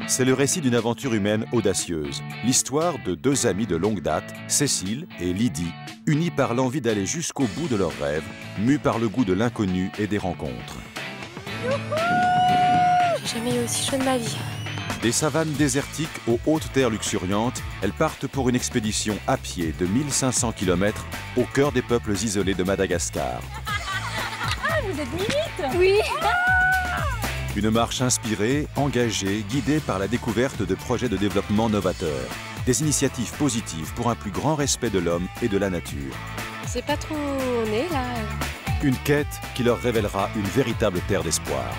C'est le récit d'une aventure humaine audacieuse. L'histoire de deux amies de longue date, Cécile et Lydie, unies par l'envie d'aller jusqu'au bout de leurs rêves, mues par le goût de l'inconnu et des rencontres. J'ai jamais eu aussi chaud de ma vie. Des savanes désertiques aux hautes terres luxuriantes, elles partent pour une expédition à pied de 1500 km au cœur des peuples isolés de Madagascar. Ah, vous êtes limite? Oui. Une marche inspirée, engagée, guidée par la découverte de projets de développement novateurs. Des initiatives positives pour un plus grand respect de l'homme et de la nature. C'est pas trop né là. Une quête qui leur révélera une véritable terre d'espoir.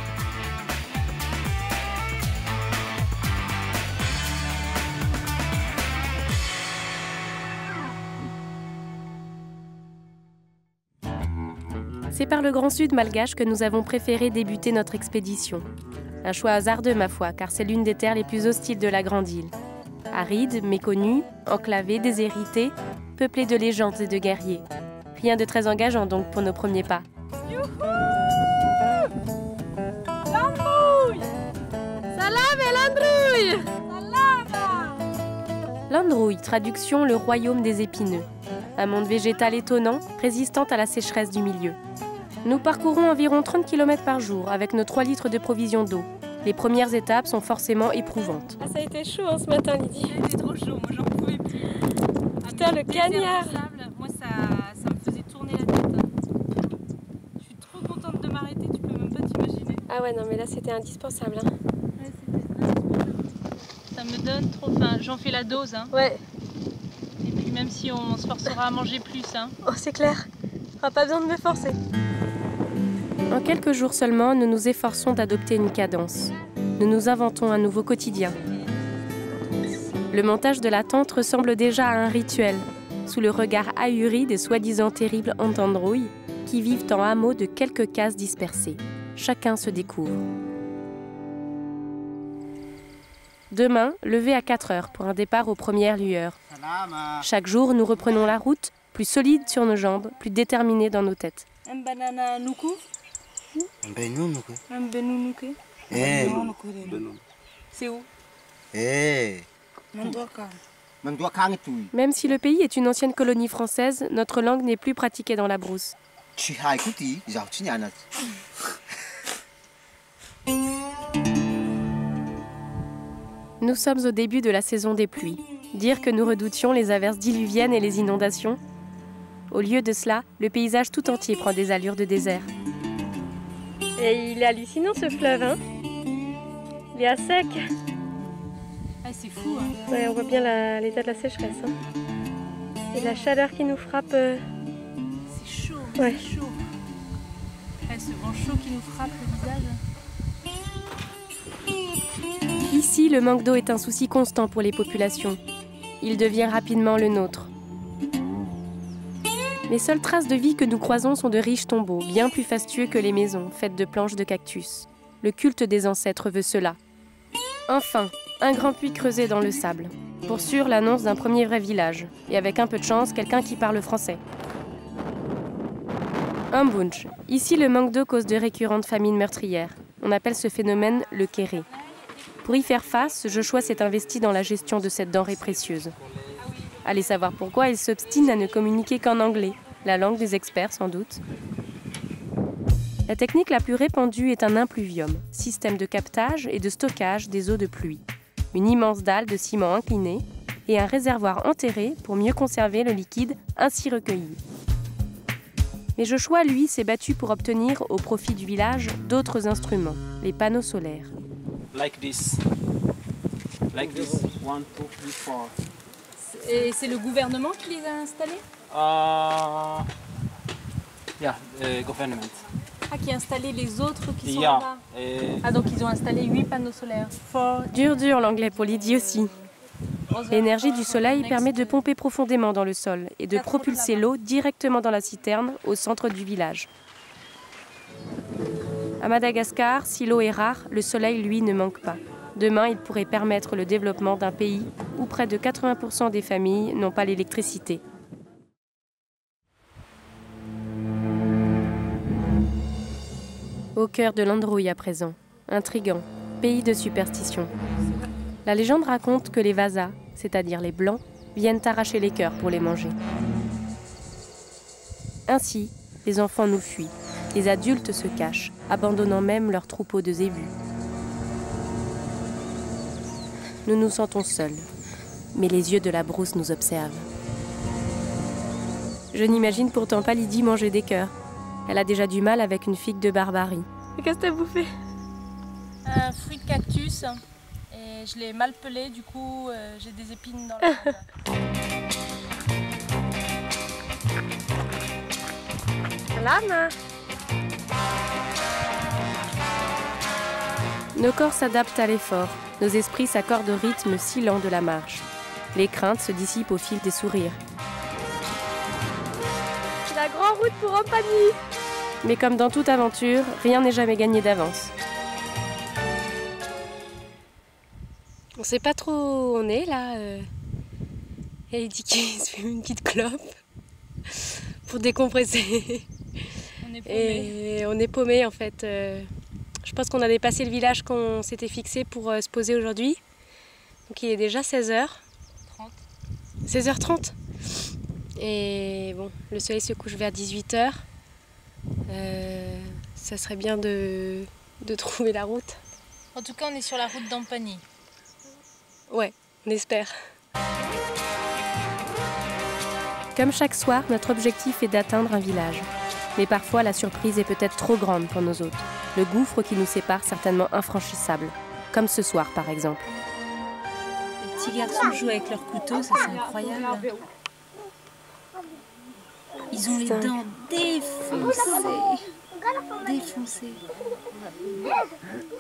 C'est par le Grand Sud malgache que nous avons préféré débuter notre expédition. Un choix hasardeux, ma foi, car c'est l'une des terres les plus hostiles de la Grande Île. Aride, méconnue, enclavée, déshéritée, peuplée de légendes et de guerriers. Rien de très engageant donc pour nos premiers pas. Youhou! L'androuille! Salam et l'androuille! Salam! L'Androuille, traduction le royaume des épineux. Un monde végétal étonnant, résistant à la sécheresse du milieu. Nous parcourons environ 30 km par jour avec nos 3 litres de provisions d'eau. Les premières étapes sont forcément éprouvantes. Ah, ça a été chaud hein, ce matin, Lydie. C'était trop chaud, moi j'en pouvais plus. Putain, le cagnard! Moi ça me faisait tourner la tête. Je suis trop contente de m'arrêter, tu peux même pas t'imaginer. Ah ouais, non mais là c'était indispensable. Hein. Ouais, c'était indispensable. Ça me donne trop faim, j'en fais la dose. Hein. Ouais. Et puis même si on se forcera à manger plus. Hein. Oh, c'est clair. T'auras pas besoin de me forcer. En quelques jours seulement, nous nous efforçons d'adopter une cadence. Nous nous inventons un nouveau quotidien. Le montage de la tente ressemble déjà à un rituel, sous le regard ahuri des soi-disant terribles Antandrouilles qui vivent en hameaux de quelques cases dispersées. Chacun se découvre. Demain, lever à 4 heures pour un départ aux premières lueurs. Chaque jour, nous reprenons la route, plus solides sur nos jambes, plus déterminés dans nos têtes. Un banana nuku. Un benounuku. Un benounuku. Eh. C'est où? Eh. Même si le pays est une ancienne colonie française, notre langue n'est plus pratiquée dans la brousse. Nous sommes au début de la saison des pluies. Dire que nous redoutions les averses diluviennes et les inondations? Au lieu de cela, le paysage tout entier prend des allures de désert. Et il est hallucinant ce fleuve, hein. Il est à sec. Ah, c'est fou. Hein. Ouais, on voit bien l'état de la sécheresse. Hein. Et la chaleur qui nous frappe. C'est chaud, ouais. C'est chaud. Ouais, ce vent chaud qui nous frappe le visage. Ici, le manque d'eau est un souci constant pour les populations. Il devient rapidement le nôtre. Les seules traces de vie que nous croisons sont de riches tombeaux, bien plus fastueux que les maisons, faites de planches de cactus. Le culte des ancêtres veut cela. Enfin, un grand puits creusé dans le sable. Pour sûr, l'annonce d'un premier vrai village. Et avec un peu de chance, quelqu'un qui parle français. Un bunch. Ici, le manque d'eau cause de récurrentes famines meurtrières. On appelle ce phénomène le kéré. Pour y faire face, Joshua s'est investi dans la gestion de cette denrée précieuse. Allez savoir pourquoi il s'obstine à ne communiquer qu'en anglais, la langue des experts sans doute. La technique la plus répandue est un impluvium, système de captage et de stockage des eaux de pluie. Une immense dalle de ciment inclinée et un réservoir enterré pour mieux conserver le liquide ainsi recueilli. Mais Joshua, lui, s'est battu pour obtenir, au profit du village, d'autres instruments, les panneaux solaires. Like this. Like this. 1, 2, 3, 4. Et c'est le gouvernement qui les a installés? Yeah, government. Ah, qui a installé les autres qui sont Yeah. là. Ah, donc ils ont installé 8 panneaux solaires. Dur l'anglais pour Lydie aussi. L'énergie du soleil permet de pomper profondément dans le sol et de propulser l'eau directement dans la citerne au centre du village. À Madagascar, si l'eau est rare, le soleil, lui, ne manque pas. Demain, il pourrait permettre le développement d'un pays où près de 80% des familles n'ont pas l'électricité. Au cœur de l'Androuille à présent, intrigant, pays de superstition. La légende raconte que les Vasas, c'est-à-dire les Blancs, viennent arracher les cœurs pour les manger. Ainsi, les enfants nous fuient, les adultes se cachent, abandonnant même leurs troupeaux de zébus. Nous nous sentons seuls, mais les yeux de la brousse nous observent. Je n'imagine pourtant pas Lydie manger des cœurs. Elle a déjà du mal avec une figue de barbarie. Qu'est-ce que t'as bouffé? Un fruit de cactus. Et je l'ai mal pelé, du coup j'ai des épines dans la langue. Lama. Nos corps s'adaptent à l'effort, nos esprits s'accordent au rythme si lent de la marche. Les craintes se dissipent au fil des sourires. La grande route pour Ampagny. Mais comme dans toute aventure, rien n'est jamais gagné d'avance. On sait pas trop où on est là. Elle dit qu'il se fait une petite clope pour décompresser. On est paumé. Et on est paumé en fait. Je pense qu'on a dépassé le village qu'on s'était fixé pour se poser aujourd'hui. Donc il est déjà 16h. 16h30. Et bon, le soleil se couche vers 18h. Ça serait bien de trouver la route. En tout cas, on est sur la route d'Ampagny. Ouais, on espère. Comme chaque soir, notre objectif est d'atteindre un village. Mais parfois, la surprise est peut-être trop grande pour nos hôtes. Le gouffre qui nous sépare certainement infranchissable. Comme ce soir, par exemple. Les petits garçons jouent avec leurs couteaux, ça c'est incroyable. Ils ont les dents défoncées.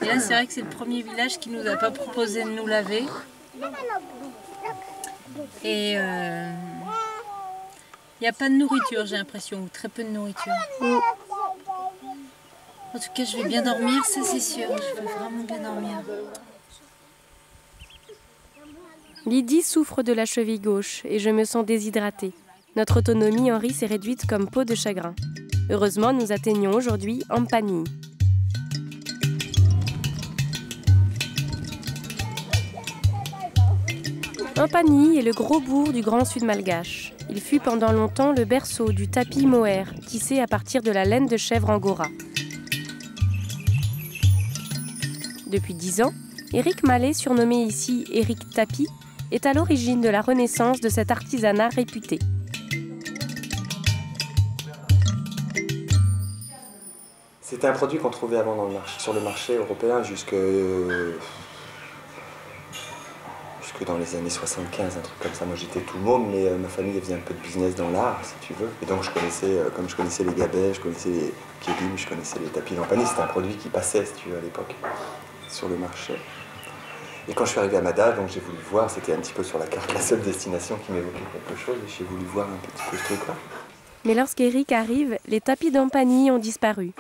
Et là, c'est vrai que c'est le premier village qui nous a pas proposé de nous laver. Et il n'y a pas de nourriture, j'ai l'impression, ou très peu de nourriture. En tout cas, je vais bien dormir, ça c'est sûr. Je vais vraiment bien dormir. Lydie souffre de la cheville gauche et je me sens déshydratée. Notre autonomie en riz s'est réduite comme peau de chagrin. Heureusement, nous atteignons aujourd'hui Ampagny. Ampagny est le gros bourg du Grand Sud malgache. Il fut pendant longtemps le berceau du tapis mohair, tissé à partir de la laine de chèvre angora. Depuis 10 ans, Éric Mallet, surnommé ici Éric Tapis, est à l'origine de la renaissance de cet artisanat réputé. C'était un produit qu'on trouvait avant sur le marché européen jusque dans les années 75, un truc comme ça. Moi j'étais tout môme, mais ma famille faisait un peu de business dans l'art, si tu veux. Et donc comme je connaissais les gabets, je connaissais les kélim, je connaissais les tapis d'Ampagny. C'était un produit qui passait, si tu veux, à l'époque, sur le marché. Et quand je suis arrivé à Madage, donc j'ai voulu voir, c'était un petit peu sur la carte la seule destination qui m'évoquait quelque chose, et j'ai voulu voir un petit peu ce truc-là. Mais lorsqu'Éric arrive, les tapis d'Ampagny ont disparu.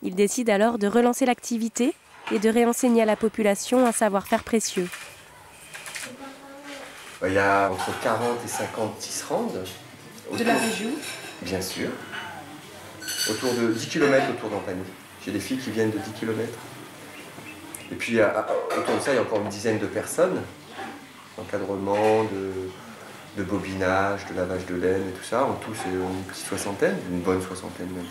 Il décide alors de relancer l'activité et de réenseigner à la population un savoir-faire précieux. Il y a entre 40 et 50 tisserandes. De la région? Bien sûr. Autour de 10 km autour d'Ampagny. J'ai des filles qui viennent de 10 km. Et puis autour de ça, il y a encore une dizaine de personnes. Encadrement, de bobinage, de lavage de laine et tout ça. En tout, c'est une petite soixantaine, une bonne soixantaine même.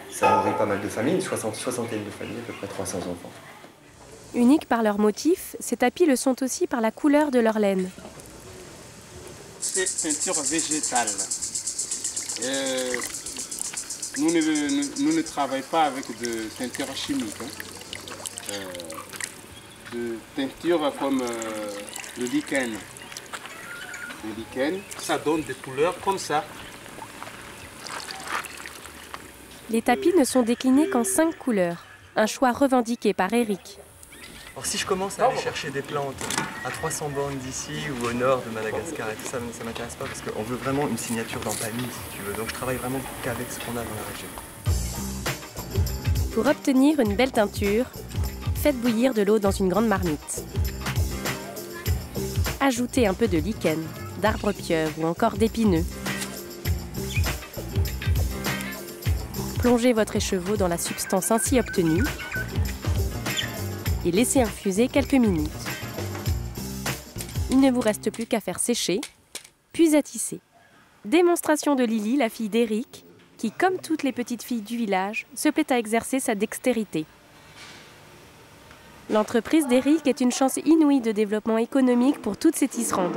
Ça nourrit pas mal de familles, une soixantaine de familles, à peu près 300 enfants. Uniques par leur motif, ces tapis le sont aussi par la couleur de leur laine. C'est peinture végétale. Nous ne travaillons pas avec de peinture chimique. De peinture comme le lichen. Le lichen, ça donne des couleurs comme ça. Les tapis ne sont déclinés qu'en 5 couleurs, un choix revendiqué par Éric. Alors si je commence à aller chercher des plantes à 300 bornes d'ici ou au nord de Madagascar et tout ça, ça m'intéresse pas parce qu'on veut vraiment une signature d'Ampagny si tu veux. Donc je travaille vraiment qu'avec ce qu'on a dans la région. Pour obtenir une belle teinture, faites bouillir de l'eau dans une grande marmite. Ajoutez un peu de lichen, d'arbre pieuvre ou encore d'épineux. Plongez votre écheveau dans la substance ainsi obtenue et laissez infuser quelques minutes. il ne vous reste plus qu'à faire sécher, puis à tisser. Démonstration de Lily, la fille d'Éric, qui, comme toutes les petites filles du village, se plaît à exercer sa dextérité. L'entreprise d'Éric est une chance inouïe de développement économique pour toutes ces tisserandes.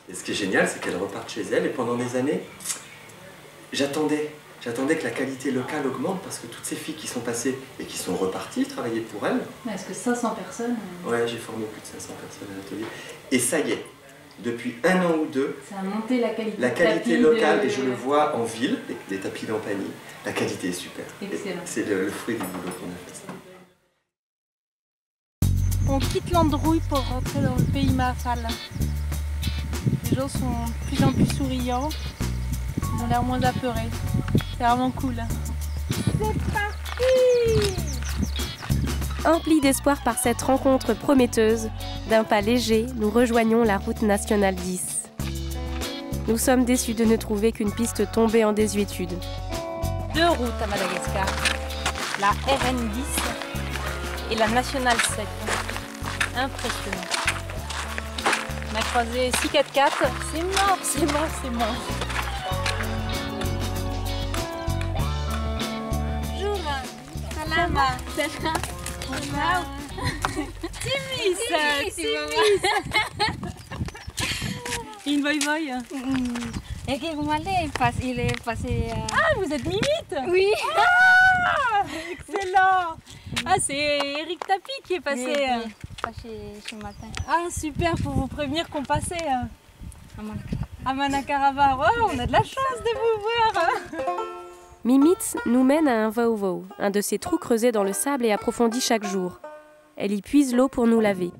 Et ce qui est génial, c'est qu'elles repartent chez elles et pendant des années, j'attendais que la qualité locale augmente parce que toutes ces filles qui sont passées et qui sont reparties travailler pour elles. Est-ce que 500 personnes Ouais, j'ai formé plus de 500 personnes à l'atelier. Et ça y est, depuis 1 an ou 2, ça a monté la qualité, locale, et je le vois en ville, les tapis d'Ampagny, la qualité est super. Excellent. C'est le fruit du boulot qu'on a fait. On quitte l'Androuille pour rentrer dans le pays Mafal. Les gens sont de plus en plus souriants, ils ont l'air moins apeurés. C'est vraiment cool. C'est parti! Emplis d'espoir par cette rencontre prometteuse, d'un pas léger, nous rejoignons la route nationale 10. Nous sommes déçus de ne trouver qu'une piste tombée en désuétude. 2 routes à Madagascar, la RN10 et la nationale 7. Impressionnant. On a croisé 644, c'est mort, c'est mort, c'est mort. Bonjour, salama. Wow. Timis. Une boy-boy. Et que vous allez, il est passé. Ah, vous êtes Mimite? Oui. Ah, excellent. Ah, c'est Eric Tapi qui est passé. Oui, passé ce matin. Ah, super, pour vous prévenir qu'on passait à Manakarava. Oh, on a de la chance de vous voir. Mimite nous mène à un vau-vau, un de ces trous creusés dans le sable et approfondis chaque jour. Elle y puise l'eau pour nous laver.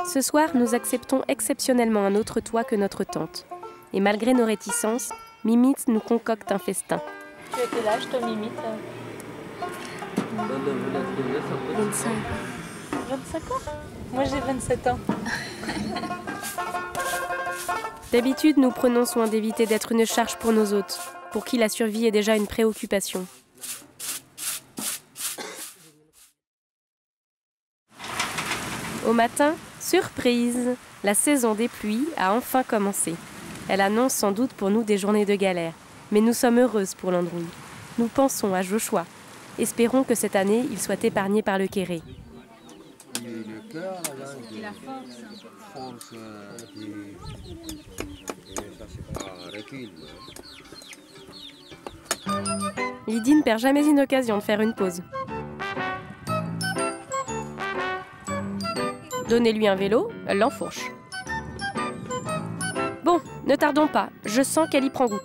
Ce soir, nous acceptons exceptionnellement un autre toit que notre tente. Et malgré nos réticences, Mimite nous concocte un festin. Tu as quel âge, toi, Mimite? 25. 25 ans? Moi, j'ai 27 ans. D'habitude, nous prenons soin d'éviter d'être une charge pour nos hôtes, pour qui la survie est déjà une préoccupation. Au matin, surprise, la saison des pluies a enfin commencé. Elle annonce sans doute pour nous des journées de galère, mais nous sommes heureuses pour l'Androuille. Nous pensons à Joshua. Espérons que cette année, il soit épargné par le kéré. Le cœur, là, la force. Lydie ne perd jamais une occasion de faire une pause. Donnez-lui un vélo, elle l'enfourche. Bon, ne tardons pas, je sens qu'elle y prend goût.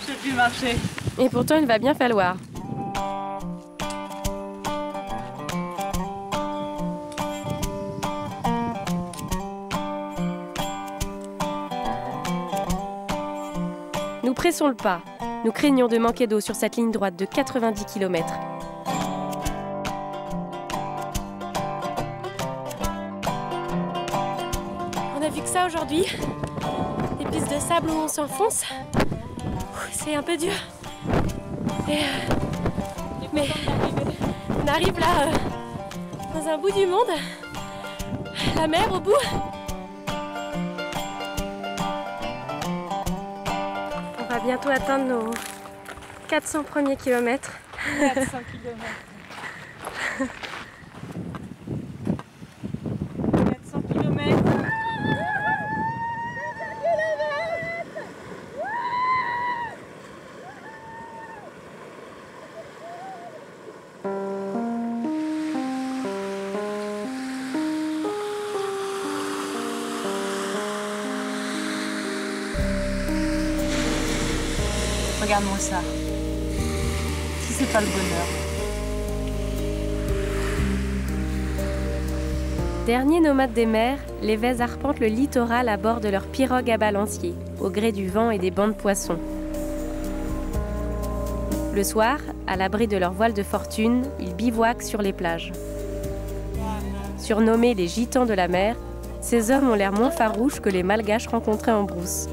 Je sais plus marcher. Et pourtant, il va bien falloir. Nous pressons le pas. Nous craignons de manquer d'eau sur cette ligne droite de 90 km. On a vu que ça aujourd'hui. Des pistes de sable où on s'enfonce. C'est un peu dur. Mais on arrive là, dans un bout du monde. La mer au bout. On va bientôt atteindre nos 400 premiers kilomètres. 400 km. 400 km. Regarde-moi ça. Si c'est pas le bonheur. Derniers nomades des mers, les Vèzes arpentent le littoral à bord de leur pirogue à balancier, au gré du vent et des bancs de poissons. Le soir, à l'abri de leur voile de fortune, ils bivouaquent sur les plages. Surnommés les gitans de la mer, ces hommes ont l'air moins farouches que les malgaches rencontrés en brousse.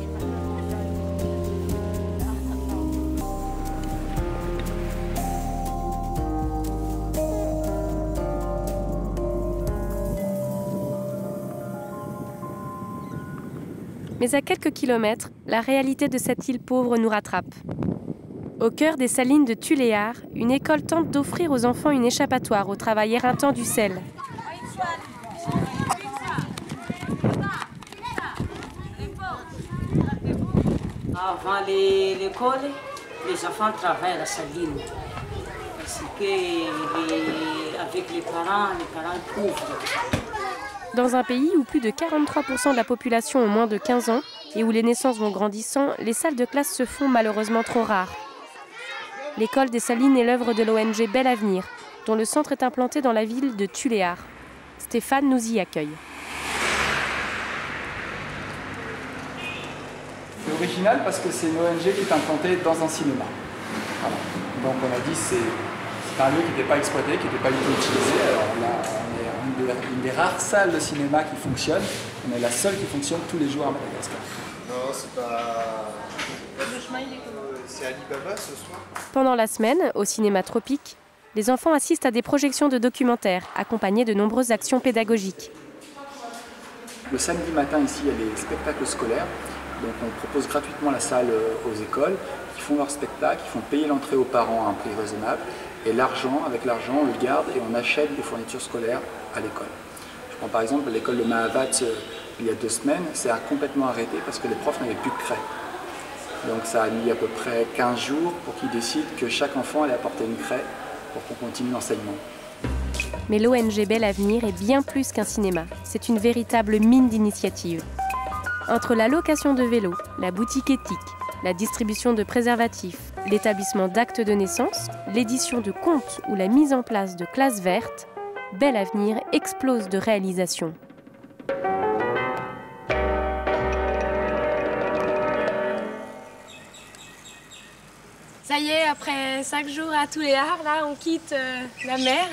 Mais à quelques kilomètres, la réalité de cette île pauvre nous rattrape. Au cœur des salines de Tuléar, une école tente d'offrir aux enfants une échappatoire au travail éreintant du sel. Avant l'école, les enfants travaillent à la saline. Parce qu'avec les parents pauvres. Dans un pays où plus de 43% de la population ont moins de 15 ans et où les naissances vont grandissant, les salles de classe se font malheureusement trop rares. L'école des Salines est l'œuvre de l'ONG Bel Avenir, dont le centre est implanté dans la ville de Tuléar. Stéphane nous y accueille. C'est original parce que c'est une ONG qui est implantée dans un cinéma. Voilà. Donc on a dit que c'est un lieu qui n'était pas exploité, qui n'était pas du tout utilisé. Alors là, on est une des rares salles de cinéma qui fonctionne. On est la seule qui fonctionne tous les jours à Madagascar. Non, c'est pas... C'est Alibaba ce soir. Pendant la semaine, au cinéma Tropique, les enfants assistent à des projections de documentaires, accompagnées de nombreuses actions pédagogiques. Le samedi matin, ici, il y a des spectacles scolaires. Donc on propose gratuitement la salle aux écoles qui font leur spectacle, qui font payer l'entrée aux parents à un prix raisonnable. Et l'argent, avec l'argent, on le garde et on achète des fournitures scolaires à l'école. Je prends par exemple l'école de Mahavat il y a 2 semaines, c'est complètement arrêté parce que les profs n'avaient plus de craie. Donc ça a mis à peu près 15 jours pour qu'ils décident que chaque enfant allait apporter une craie pour qu'on continue l'enseignement. Mais l'ONG Bel Avenir est bien plus qu'un cinéma. C'est une véritable mine d'initiatives. Entre la location de vélos, la boutique éthique, la distribution de préservatifs, l'établissement d'actes de naissance, l'édition de contes ou la mise en place de classes vertes, Bel Avenir explose de réalisations. Ça y est, après 5 jours à Tuléar, là, on quitte la mer.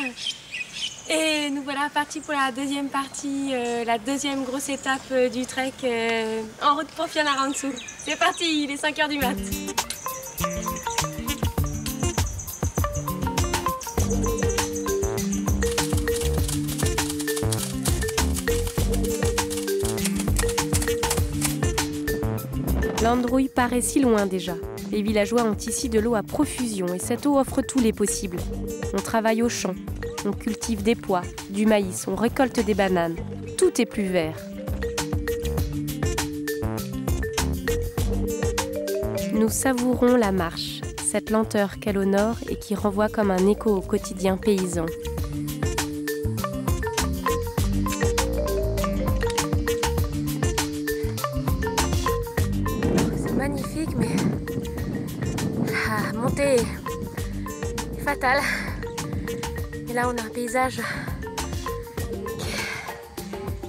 Et nous voilà partis pour la deuxième partie, la deuxième grosse étape du trek en route pour Fianarantsoa. C'est parti, il est 5 h du mat. L'Androuille paraît si loin déjà. Les villageois ont ici de l'eau à profusion et cette eau offre tous les possibles. On travaille au champ, on cultive des pois, du maïs, on récolte des bananes. Tout est plus vert. Nous savourons la marche, cette lenteur qu'elle honore et qui renvoie comme un écho au quotidien paysan. C'est magnifique, mais la montée est fatale. Et là, on a un paysage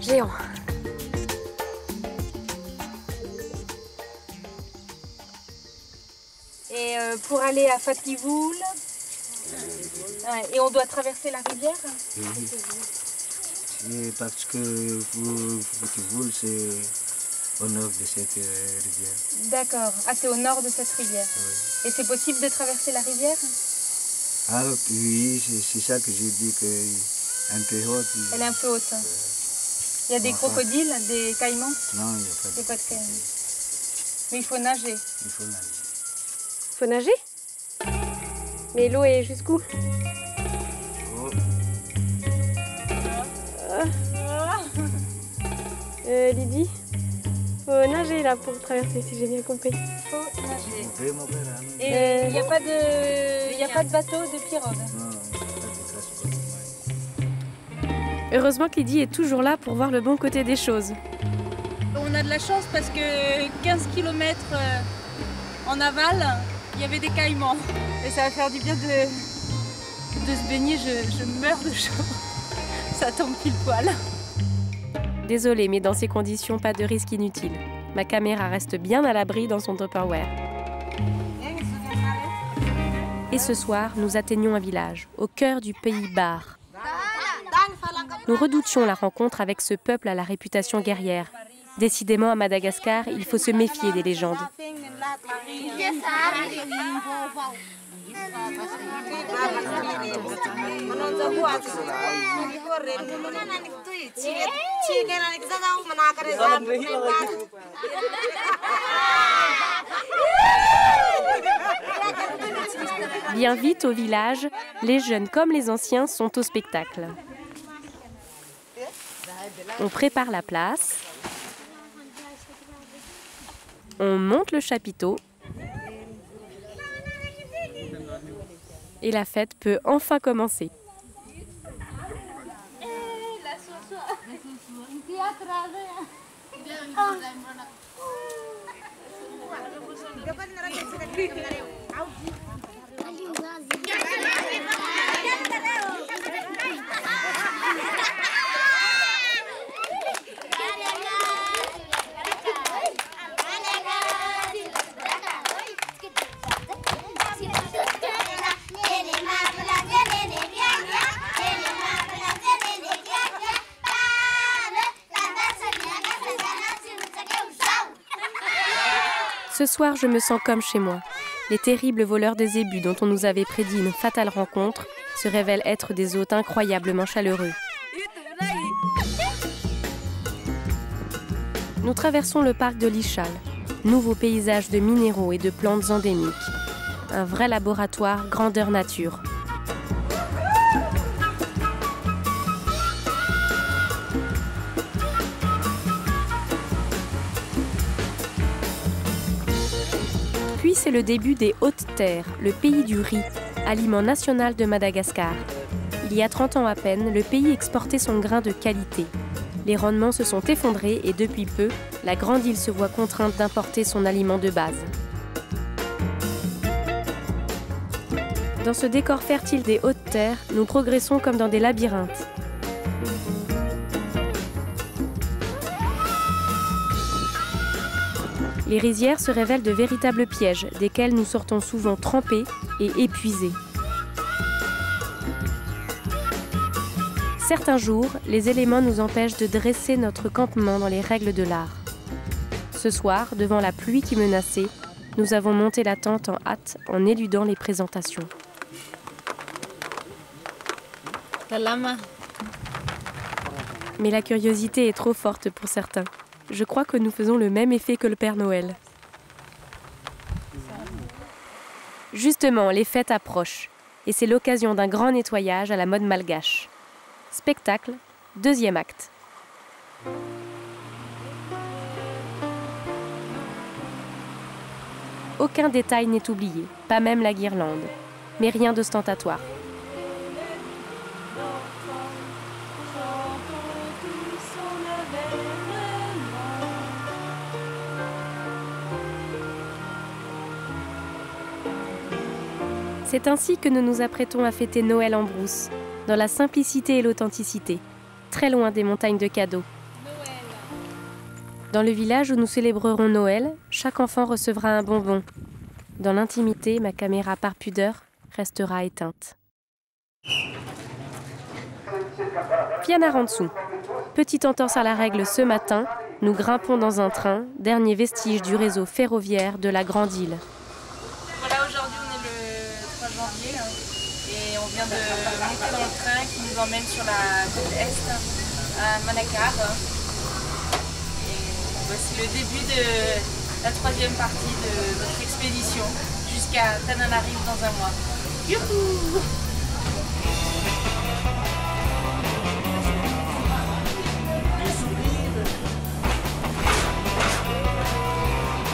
géant. Et pour aller à Fativoul, et on doit traverser la rivière. Et parce que Fativoul, c'est au nord de cette rivière. D'accord. Ah, c'est au nord de cette rivière. Oui. Et c'est possible de traverser la rivière? Ah oui, c'est ça que j'ai dit qu'un peu haute. Elle est un peu haute. Il y a des crocodiles, des caïmans? Non, il n'y a pas de caïmans. Mais il faut nager. Il faut nager. Il faut nager? Mais l'eau est jusqu'où? Oh. Lydie, faut nager là pour traverser, si j'ai bien compris. Faut nager. Et il n'y a pas de bateau, de pirogue? Heureusement que Lydie est toujours là pour voir le bon côté des choses. On a de la chance parce que 15 km en aval, il y avait des caïmans. Et ça va faire du bien de se baigner, je meurs de chaud. Ça tombe pile poil. Désolée, mais dans ces conditions, pas de risque inutile. Ma caméra reste bien à l'abri dans son Tupperware. Et ce soir, nous atteignons un village, au cœur du pays Bar. Nous redoutions la rencontre avec ce peuple à la réputation guerrière. Décidément, à Madagascar, il faut se méfier des légendes. Bien vite au village, les jeunes comme les anciens sont au spectacle. On prépare la place, on monte le chapiteau et la fête peut enfin commencer. Ce soir, je me sens comme chez moi. Les terribles voleurs des zébus dont on nous avait prédit une fatale rencontre se révèlent être des hôtes incroyablement chaleureux. Nous traversons le parc de l'Ichal, nouveau paysage de minéraux et de plantes endémiques. Un vrai laboratoire grandeur nature. Puis c'est le début des Hautes Terres, le pays du riz, aliment national de Madagascar. Il y a 30 ans à peine, le pays exportait son grain de qualité. Les rendements se sont effondrés et depuis peu, la grande île se voit contrainte d'importer son aliment de base. Dans ce décor fertile des Hautes Terres, nous progressons comme dans des labyrinthes. Les rizières se révèlent de véritables pièges, desquels nous sortons souvent trempés et épuisés. Certains jours, les éléments nous empêchent de dresser notre campement dans les règles de l'art. Ce soir, devant la pluie qui menaçait, nous avons monté la tente en hâte en éludant les présentations. Mais la curiosité est trop forte pour certains. Je crois que nous faisons le même effet que le Père Noël. Justement, les fêtes approchent, et c'est l'occasion d'un grand nettoyage à la mode malgache. Spectacle, deuxième acte. Aucun détail n'est oublié, pas même la guirlande, mais rien d'ostentatoire. C'est ainsi que nous nous apprêtons à fêter Noël en brousse, dans la simplicité et l'authenticité, très loin des montagnes de cadeaux. Dans le village où nous célébrerons Noël, chaque enfant recevra un bonbon. Dans l'intimité, ma caméra par pudeur restera éteinte. Fianna Rantsou. Petite entorse à la règle ce matin, nous grimpons dans un train, dernier vestige du réseau ferroviaire de la Grande Île. Voilà, aujourd'hui on est le 3 janvier et on vient de monter dans le train qui nous emmène sur la côte est à Manakar. Et voici le début de la troisième partie de notre expédition jusqu'à Tananarive dans un mois. Youhou!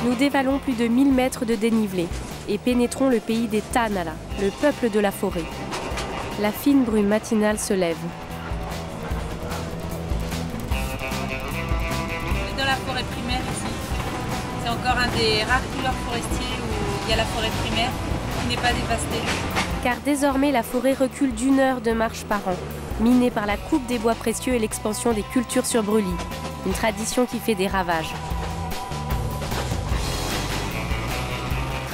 Nous dévalons plus de 1000 mètres de dénivelé et pénétrons le pays des Tanala, le peuple de la forêt. La fine brume matinale se lève. On est dans la forêt primaire ici. C'est encore un des rares couloirs forestiers où il y a la forêt primaire qui n'est pas dévastée. Car désormais la forêt recule d'1 heure de marche par an, minée par la coupe des bois précieux et l'expansion des cultures sur brûlis. Une tradition qui fait des ravages.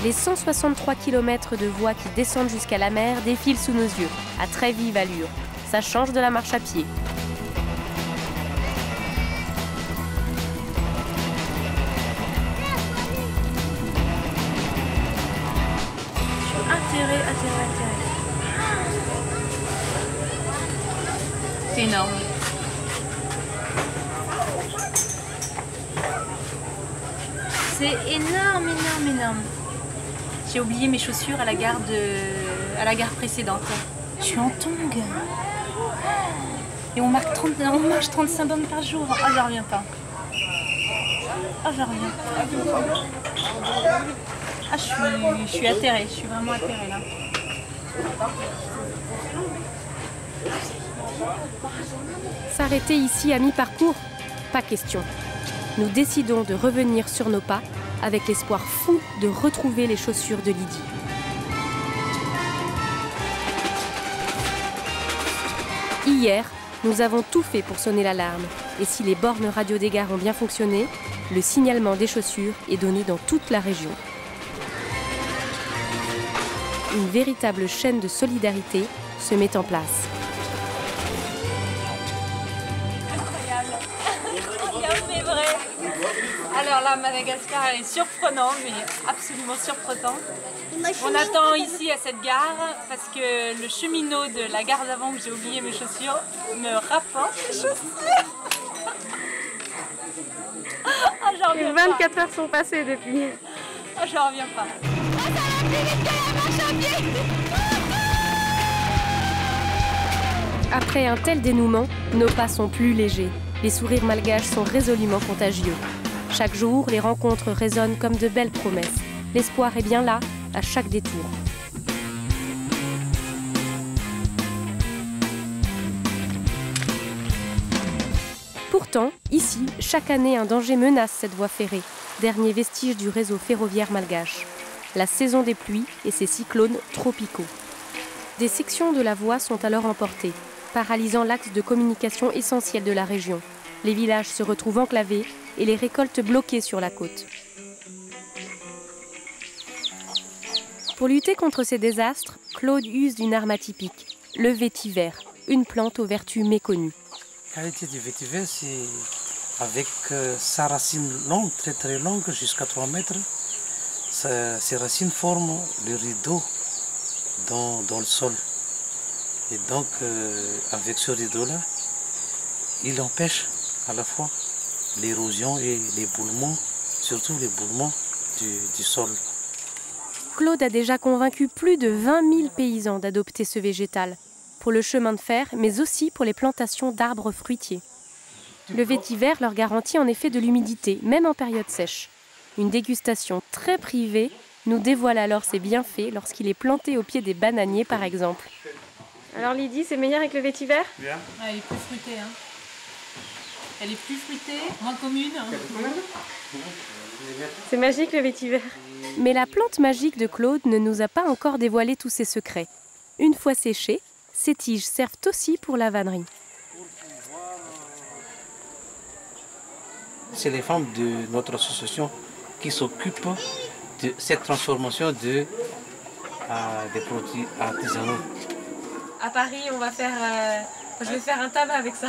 Les 163 km de voies qui descendent jusqu'à la mer défilent sous nos yeux, à très vive allure. Ça change de la marche à pied. Atterré C'est énorme. C'est énorme, énorme, énorme. J'ai oublié mes chaussures à la gare précédente. Je suis en tongs. Et on marche 35 bornes par jour. Ah, j'en reviens pas. Ah, j'en reviens pas. Ah, je suis atterrée. Je suis vraiment atterrée là. S'arrêter ici à mi-parcours? Pas question. Nous décidons de revenir sur nos pas avec l'espoir fou de retrouver les chaussures de Lydie. Hier, nous avons tout fait pour sonner l'alarme. Et si les bornes radio des gares ont bien fonctionné, le signalement des chaussures est donné dans toute la région. Une véritable chaîne de solidarité se met en place. Incroyable, mais vrai. Alors là, Madagascar, elle est surprenante, mais absolument surprenante. On attend ici à cette gare parce que le cheminot de la gare d'avant où j'ai oublié mes chaussures me rapporte les chaussures. Ah, j'en reviens 24 heures sont passées depuis. Ah, j'en reviens pas. Ça va plus vite que la marche à pied. Après un tel dénouement, nos pas sont plus légers. Les sourires malgaches sont résolument contagieux. Chaque jour, les rencontres résonnent comme de belles promesses. L'espoir est bien là, à chaque détour. Pourtant, ici, chaque année, un danger menace cette voie ferrée, dernier vestige du réseau ferroviaire malgache. La saison des pluies et ses cyclones tropicaux. Des sections de la voie sont alors emportées, paralysant l'axe de communication essentiel de la région. Les villages se retrouvent enclavés et les récoltes bloquées sur la côte. Pour lutter contre ces désastres, Claude use d'une arme atypique, le vétiver, une plante aux vertus méconnues. La qualité du vétiver, c'est avec sa racine longue, très très longue, jusqu'à 3 mètres. Ces racines forment le rideau dans le sol. Et donc, avec ce rideau-là, il empêche à la fois l'érosion et l'éboulement, surtout l'éboulement du sol. Claude a déjà convaincu plus de 20 000 paysans d'adopter ce végétal, pour le chemin de fer, mais aussi pour les plantations d'arbres fruitiers. Le vétiver leur garantit en effet de l'humidité, même en période sèche. Une dégustation très privée nous dévoile alors ses bienfaits lorsqu'il est planté au pied des bananiers, par exemple. Alors Lydie, c'est meilleur avec le vétiver? Bien. Ah, elle est plus fruitée. Hein. Elle est plus fruitée, moins commune. C'est magique le vétiver. Mais la plante magique de Claude ne nous a pas encore dévoilé tous ses secrets. Une fois séchées, ces tiges servent aussi pour la vannerie. C'est les femmes de notre association qui s'occupent de cette transformation des produits artisanaux. À Paris, on va faire, je vais faire un tabac avec ça.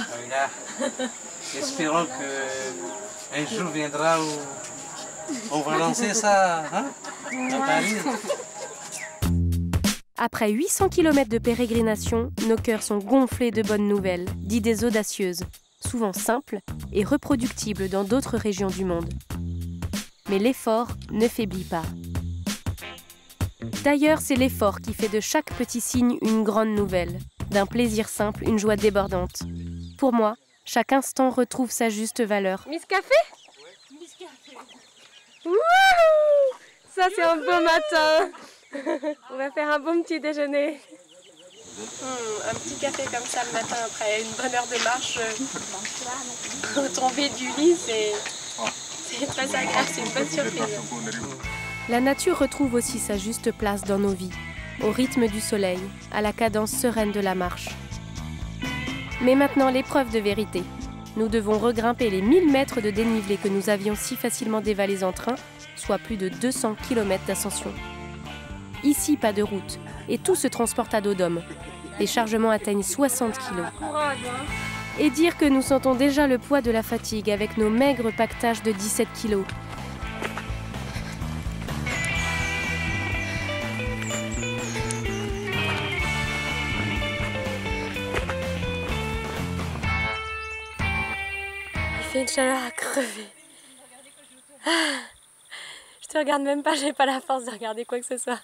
Espérons qu'un jour viendra où on va lancer ça à Paris. Après 800 km de pérégrination, nos cœurs sont gonflés de bonnes nouvelles, d'idées audacieuses, souvent simples et reproductibles dans d'autres régions du monde. Mais l'effort ne faiblit pas. D'ailleurs, c'est l'effort qui fait de chaque petit signe une grande nouvelle, d'un plaisir simple, une joie débordante. Pour moi, chaque instant retrouve sa juste valeur. Miss Café? Miss Café. Wouhou! Ça, c'est un beau matin. On va faire un bon petit déjeuner. Un petit café comme ça le matin après une bonne heure de marche. Tomber du lit, c'est très agréable, c'est une bonne surprise. La nature retrouve aussi sa juste place dans nos vies, au rythme du soleil, à la cadence sereine de la marche. Mais maintenant, l'épreuve de vérité. Nous devons regrimper les 1000 mètres de dénivelé que nous avions si facilement dévalés en train, soit plus de 200 km d'ascension. Ici, pas de route, et tout se transporte à dos d'homme. Les chargements atteignent 60 kg. Et dire que nous sentons déjà le poids de la fatigue avec nos maigres pactages de 17 kg. fait une chaleur à crever. Je te regarde même pas, j'ai pas la force de regarder quoi que ce soit.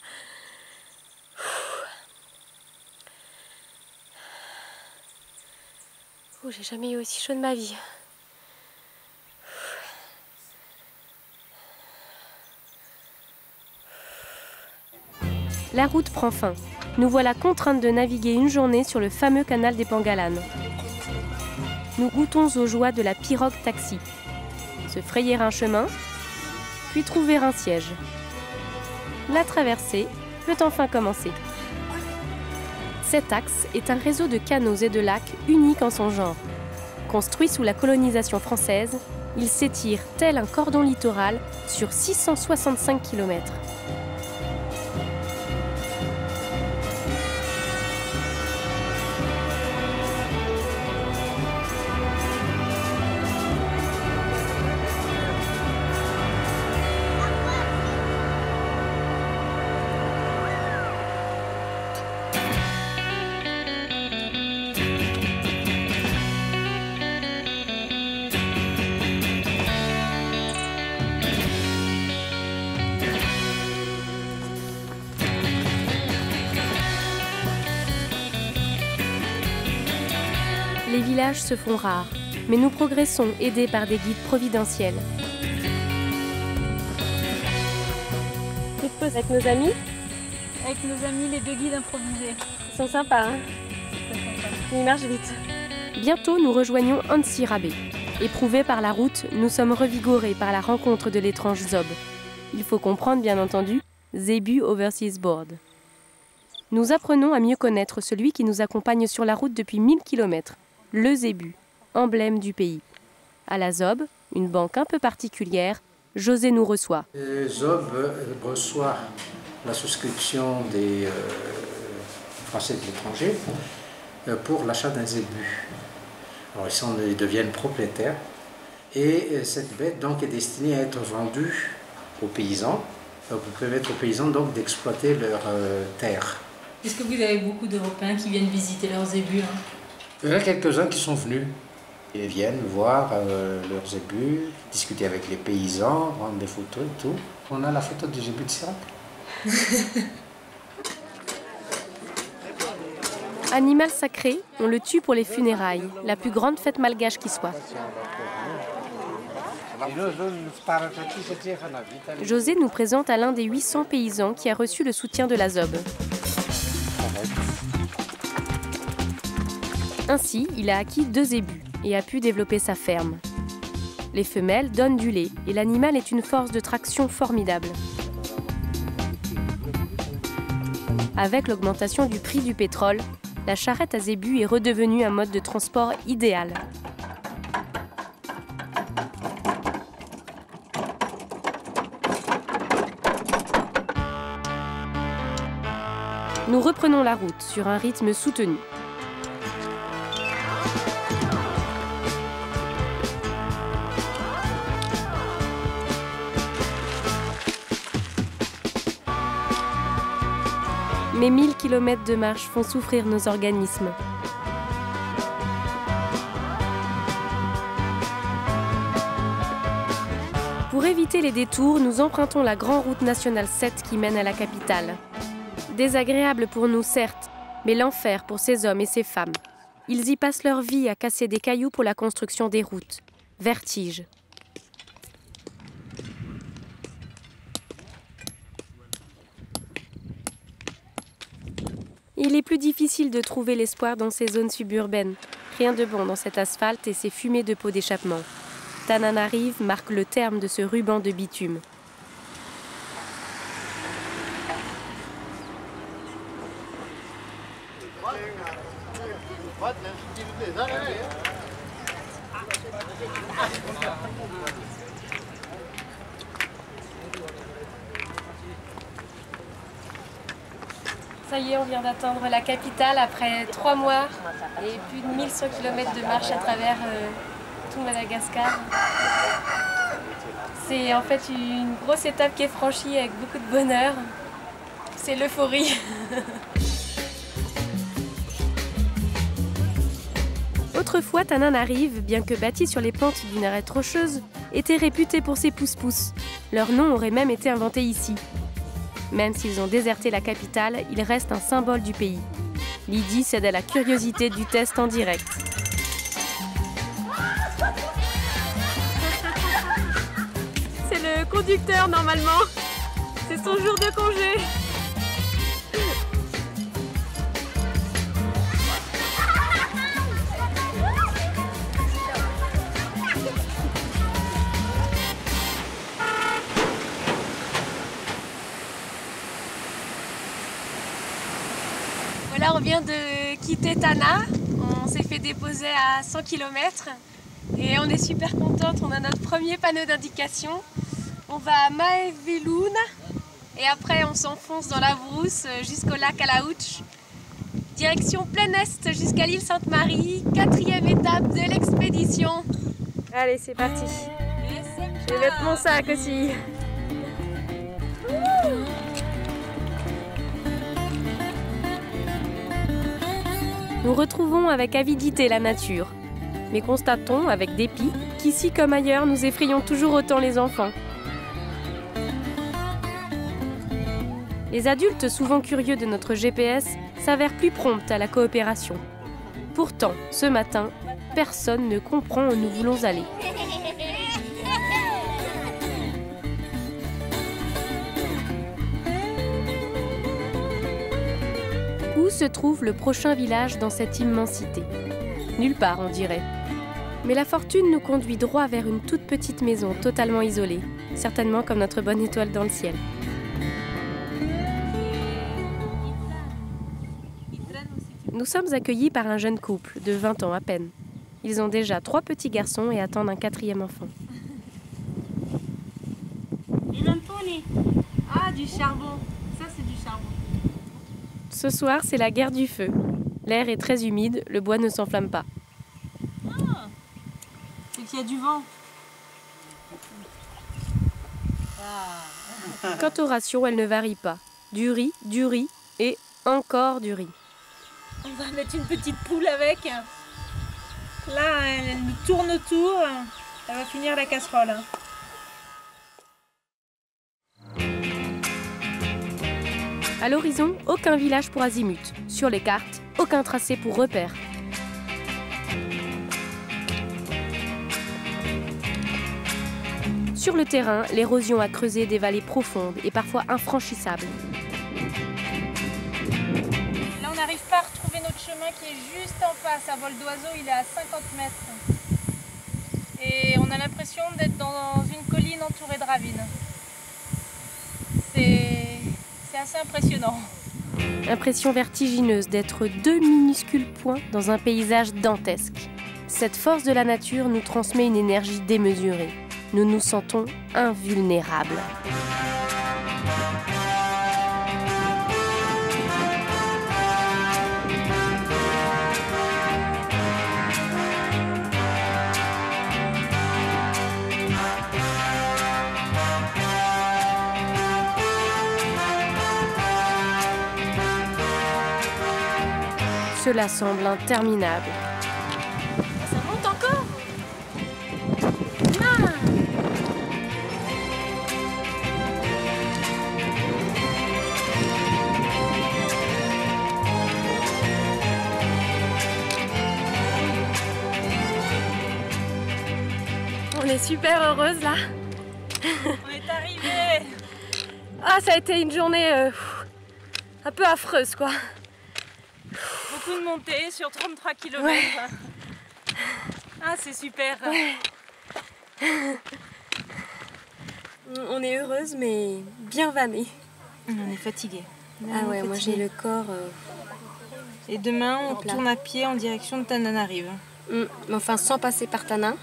J'ai jamais eu aussi chaud de ma vie. La route prend fin. Nous voilà contraintes de naviguer une journée sur le fameux canal des Pangalanes. Nous goûtons aux joies de la pirogue taxi. Se frayer un chemin, puis trouver un siège. La traversée peut enfin commencer. Cet axe est un réseau de canaux et de lacs unique en son genre. Construit sous la colonisation française, il s'étire tel un cordon littoral sur 665 km. Les villages se font rares, mais nous progressons aidés par des guides providentiels. Tu te poses avec nos amis? Avec nos amis, les deux guides improvisés. Ils sont sympas, hein? Ils marchent vite. Bientôt, nous rejoignons Ansi Rabé. Éprouvés par la route, nous sommes revigorés par la rencontre de l'étrange Zob. Il faut comprendre, bien entendu, Zebu Overseas Board. Nous apprenons à mieux connaître celui qui nous accompagne sur la route depuis 1000 km. Le Zebu, emblème du pays. À la Zob, une banque un peu particulière, José nous reçoit. Zob reçoit la souscription des Français de l'étranger pour l'achat d'un zébu. Alors ils deviennent propriétaires et cette bête donc est destinée à être vendue aux paysans. Vous permettre aux paysans donc d'exploiter leurs terres. Est-ce que vous avez beaucoup d'Européens qui viennent visiter leurs zébus? Il y en a quelques-uns qui sont venus. Ils viennent voir leurs zébus, discuter avec les paysans, prendre des photos et tout. On a la photo du zébu de Sirac. Animal sacré, on le tue pour les funérailles, la plus grande fête malgache qui soit. José nous présente à l'un des 800 paysans qui a reçu le soutien de la Zob. Ainsi, il a acquis 2 zébus et a pu développer sa ferme. Les femelles donnent du lait et l'animal est une force de traction formidable. Avec l'augmentation du prix du pétrole, la charrette à zébus est redevenue un mode de transport idéal. Nous reprenons la route sur un rythme soutenu. Mais 1000 km de marche font souffrir nos organismes. Pour éviter les détours, nous empruntons la grande route nationale 7 qui mène à la capitale. Désagréable pour nous, certes, mais l'enfer pour ces hommes et ces femmes. Ils y passent leur vie à casser des cailloux pour la construction des routes. Vertige. Il est plus difficile de trouver l'espoir dans ces zones suburbaines. Rien de bon dans cet asphalte et ces fumées de pots d'échappement. Tananarive marque le terme de ce ruban de bitume. Ça y est, on vient d'atteindre la capitale après 3 mois et plus de 1100 km de marche à travers tout Madagascar. C'est en fait une grosse étape qui est franchie avec beaucoup de bonheur. C'est l'euphorie. Autrefois, Tananarive, bien que bâtie sur les pentes d'une arête rocheuse, était réputée pour ses pousse-pousse. Leur nom aurait même été inventé ici. Même s'ils ont déserté la capitale, ils restent un symbole du pays. Lydie cède à la curiosité du test en direct. C'est le conducteur normalement. C'est son jour de congé. Voilà, on vient de quitter Tana. On s'est fait déposer à 100 km. Et on est super contente, on a notre premier panneau d'indication. On va à Maeveloun et après on s'enfonce dans la brousse jusqu'au lac Alaouch. Direction plein est jusqu'à l'île Sainte-Marie, 4e étape de l'expédition. Allez, c'est parti. Je vais mettre mon sac aussi. Nous retrouvons avec avidité la nature, mais constatons avec dépit qu'ici comme ailleurs, nous effrayons toujours autant les enfants. Les adultes, souvent curieux de notre GPS, s'avèrent plus prompts à la coopération. Pourtant, ce matin, personne ne comprend où nous voulons aller. Où se trouve le prochain village dans cette immensité? Nulle part, on dirait. Mais la fortune nous conduit droit vers une toute petite maison totalement isolée, certainement comme notre bonne étoile dans le ciel. Nous sommes accueillis par un jeune couple de 20 ans à peine. Ils ont déjà 3 petits garçons et attendent un 4e enfant. Ah, du charbon. Ça, c'est du charbon. Ce soir, c'est la guerre du feu. L'air est très humide, le bois ne s'enflamme pas. Ah, c'est qu'il y a du vent. Quant aux rations, elles ne varient pas. Du riz et encore du riz. On va mettre une petite poule avec. Là, elle nous tourne autour. Elle va finir la casserole. À l'horizon, aucun village pour azimut. Sur les cartes, aucun tracé pour repère. Sur le terrain, l'érosion a creusé des vallées profondes et parfois infranchissables. Là, on n'arrive pas à retrouver notre chemin qui est juste en face. À vol d'oiseau, il est à 50 mètres. Et on a l'impression d'être dans une colline entourée de ravines. C'est assez impressionnant. Impression vertigineuse d'être 2 minuscules points dans un paysage dantesque. Cette force de la nature nous transmet une énergie démesurée. Nous nous sentons invulnérables. Cela semble interminable. Ça monte encore? On est super heureuse là. On est arrivés. Ah, ça a été une journée un peu affreuse quoi. Beaucoup de montées sur 33 km. Ouais. Ah, c'est super. Ouais. On est heureuse mais bien vannée. On est fatigué. Ah ouais, moi j'ai le corps... Et demain, on retourne à pied en direction de Tananarive. Mais enfin, sans passer par Tana.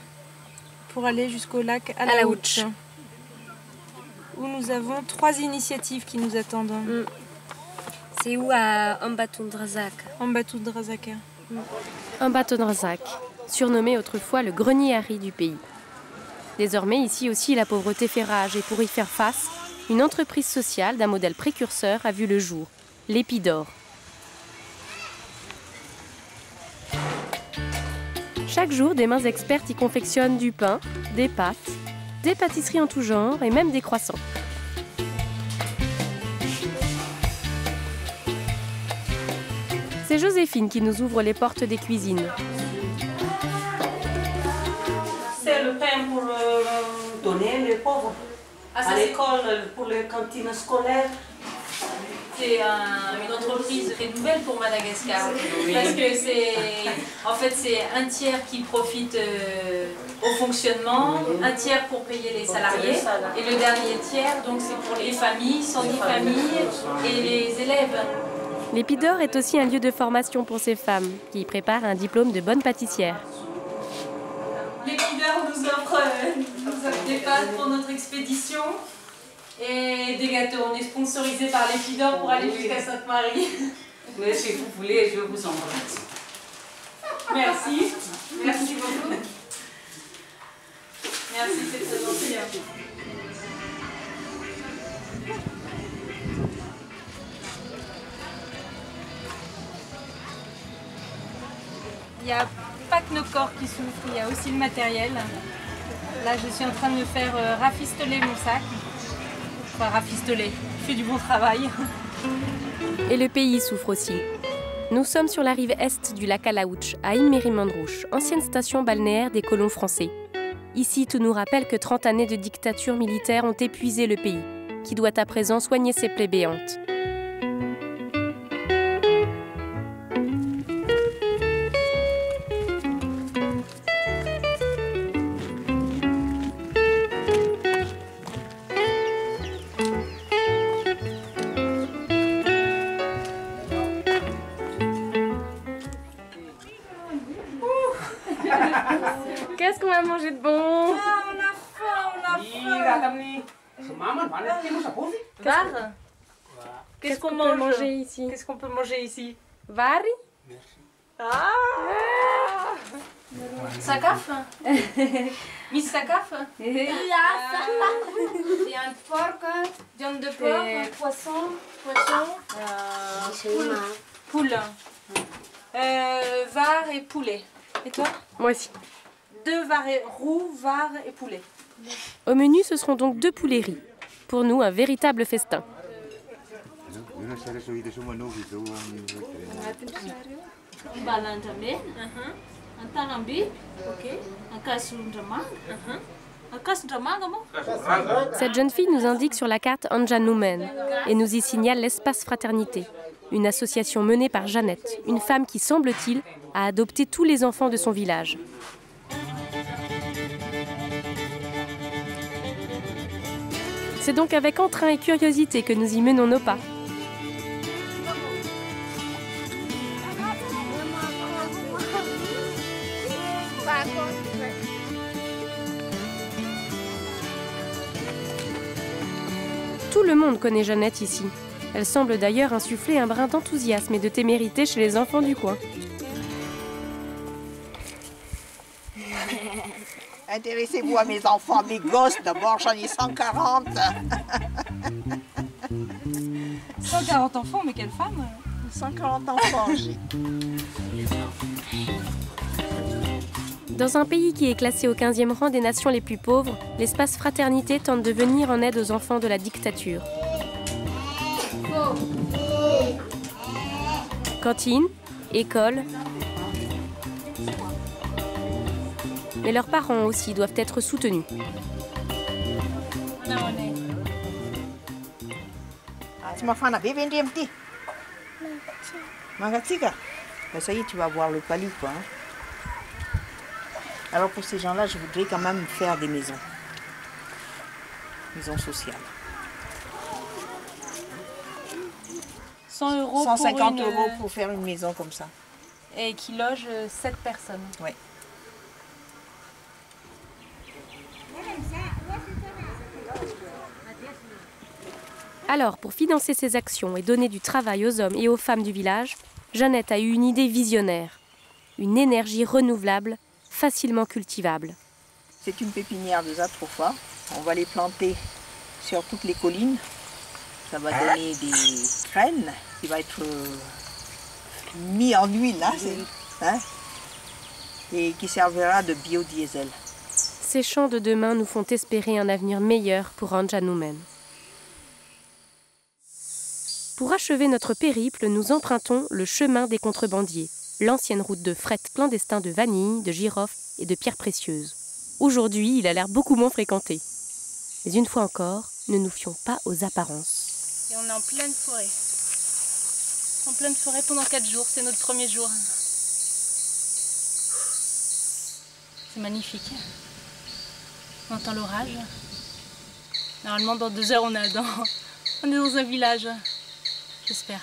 Pour aller jusqu'au lac Alaouch. Où nous avons 3 initiatives qui nous attendent. C'est où à Ambatondrazak? Ambatondrazak. Ambatondrazak, surnommé autrefois le grenier à riz du pays. Désormais, ici aussi, la pauvreté fait rage et pour y faire face, une entreprise sociale d'un modèle précurseur a vu le jour, l'Épidore. Chaque jour, des mains expertes y confectionnent du pain, des pâtes, des pâtisseries en tout genre et même des croissants. C'est Joséphine qui nous ouvre les portes des cuisines. C'est le pain pour donner les pauvres. À l'école, pour les cantines scolaires. C'est une entreprise très nouvelle pour Madagascar. Oui. Parce que c'est un tiers qui profite au fonctionnement, un tiers pour payer les salariés, et le dernier tiers, donc c'est pour les familles, 110 familles et les élèves. L'Épidore est aussi un lieu de formation pour ces femmes qui y préparent un diplôme de bonne pâtissière. L'Épidore nous offre des pâtes pour notre expédition et des gâteaux. On est sponsorisé par l'Épidore pour aller jusqu'à Sainte-Marie. Mais si vous voulez, je vous embrasse. Merci. Merci beaucoup. Merci, c'est très gentil. Il n'y a pas que nos corps qui souffrent, il y a aussi le matériel. Là, je suis en train de me faire rafistoler mon sac. Enfin, rafistoler, je fais du bon travail. Et le pays souffre aussi. Nous sommes sur la rive est du lac Alaouch, à Immerimandrouche, ancienne station balnéaire des colons français. Ici, tout nous rappelle que 30 années de dictature militaire ont épuisé le pays, qui doit à présent soigner ses plaies béantes. Qu'est-ce qu'on va manger de bon? Ah, on a faim. Var? Qu'est-ce qu'on peut manger ici? Qu'est-ce qu'on peut manger ici? Vari? Ah! Sakaf? Miss Sakaf? Il y a un porc, Viande de porc, poisson, poule. Var et poulet. Et toi? Moi aussi. 2 roux, var et poulet. Au menu, ce seront donc 2 poulets riz. Pour nous, un véritable festin. Cette jeune fille nous indique sur la carte Anja Noumen et nous y signale l'Espace Fraternité, une association menée par Jeannette, une femme qui, semble-t-il, a adopté tous les enfants de son village. C'est donc avec entrain et curiosité que nous y menons nos pas. Tout le monde connaît Jeannette ici. Elle semble d'ailleurs insuffler un brin d'enthousiasme et de témérité chez les enfants du coin. Intéressez-vous à mes enfants, mes gosses, d'abord j'en ai 140. 140 enfants, mais quelle femme! 140 enfants, j'ai. Dans un pays qui est classé au 15e rang des nations les plus pauvres, l'espace Fraternité tente de venir en aide aux enfants de la dictature. Cantine, école. Mais leurs parents aussi doivent être soutenus. Ça y est, tu vas voir le palu, quoi. Alors pour ces gens-là, je voudrais quand même faire des maisons. Maisons sociales. 100 euros 150 euros pour faire une maison comme ça. Et qui loge 7 personnes. Oui. Alors, pour financer ces actions et donner du travail aux hommes et aux femmes du village, Jeannette a eu une idée visionnaire. Une énergie renouvelable, facilement cultivable. C'est une pépinière de zatropha. On va les planter sur toutes les collines. Ça va donner des graines qui vont être mis en huile. Hein, et qui servira de biodiesel. Ces champs de demain nous font espérer un avenir meilleur pour Anjanoumen. Pour achever notre périple, nous empruntons le chemin des contrebandiers, l'ancienne route de fret clandestin de vanille, de girofle et de pierres précieuses. Aujourd'hui, il a l'air beaucoup moins fréquenté. Mais une fois encore, ne nous fions pas aux apparences. Et on est en pleine forêt. En pleine forêt pendant 4 jours, c'est notre premier jour. C'est magnifique. On entend l'orage. Normalement, dans 2 heures, on est dans un village. J'espère.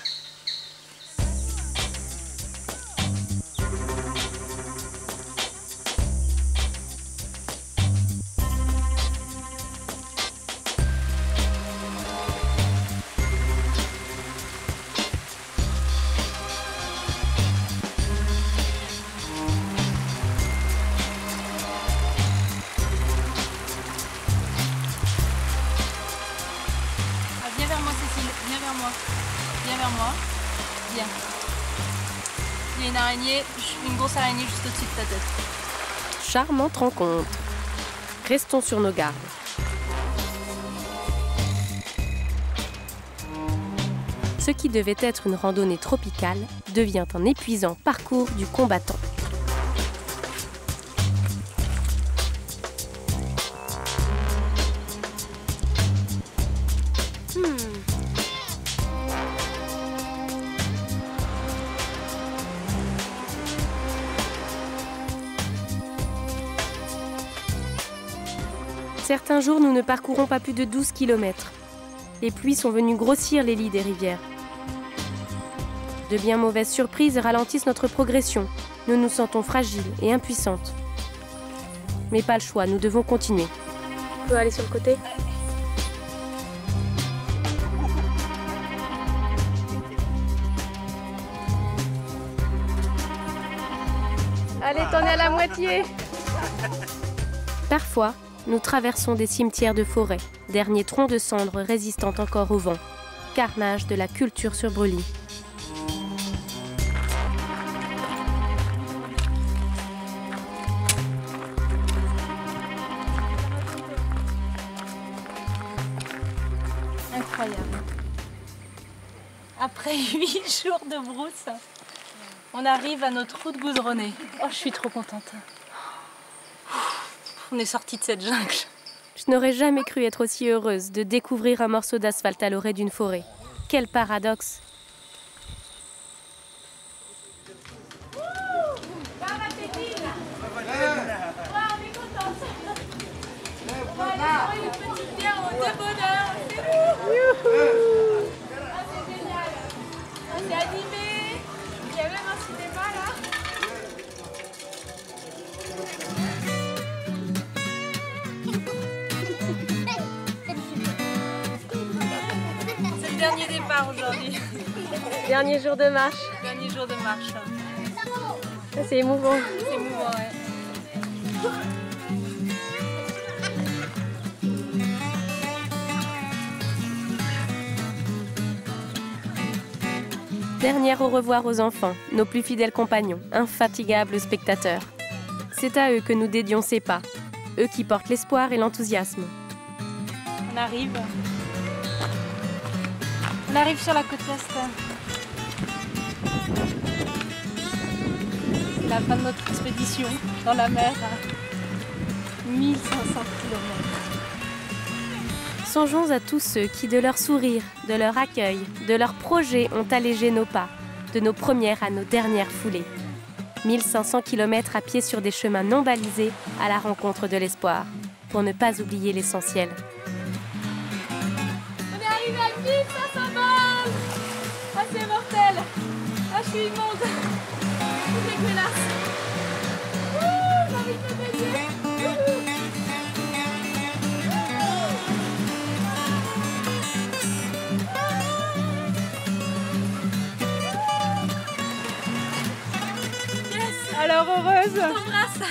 Viens vers moi, Cécile. Viens vers moi. Viens vers moi. Viens. Il y a une araignée, une grosse araignée juste au-dessus de ta tête. Charmante rencontre. Restons sur nos gardes. Ce qui devait être une randonnée tropicale devient un épuisant parcours du combattant. Certains jours, nous ne parcourons pas plus de 12 km. Les pluies sont venues grossir les lits des rivières. De bien mauvaises surprises ralentissent notre progression. Nous nous sentons fragiles et impuissantes. Mais pas le choix, nous devons continuer. On peut aller sur le côté ? Allez, t'en es à la moitié. Parfois, nous traversons des cimetières de forêt, derniers troncs de cendres résistant encore au vent. Carnage de la culture sur brûlis. Incroyable. Après 8 jours de brousse, on arrive à notre route goudronnée. Oh, je suis trop contente. On est sorti de cette jungle. Je n'aurais jamais cru être aussi heureuse de découvrir un morceau d'asphalte à l'orée d'une forêt. Quel paradoxe! C'est animé. Il y a même un cinéma là. C'est le dernier départ aujourd'hui. Dernier jour de marche. Dernier jour de marche. C'est émouvant. C'est émouvant, ouais. Dernière au revoir aux enfants, nos plus fidèles compagnons, infatigables spectateurs. C'est à eux que nous dédions ces pas, eux qui portent l'espoir et l'enthousiasme. On arrive sur la côte est. C'est la fin de notre expédition dans la mer à 1500 km. Songeons à tous ceux qui, de leur sourire, de leur accueil, de leurs projets, ont allégé nos pas, de nos premières à nos dernières foulées. 1500 km à pied sur des chemins non balisés à la rencontre de l'espoir, pour ne pas oublier l'essentiel. On est arrivé à 1500 balles. Ah, c'est mortel. Ah, je suis immonde. C'est dégueulasse. J'ai envie de me baigner. Alors heureuse. Je t'embrasse.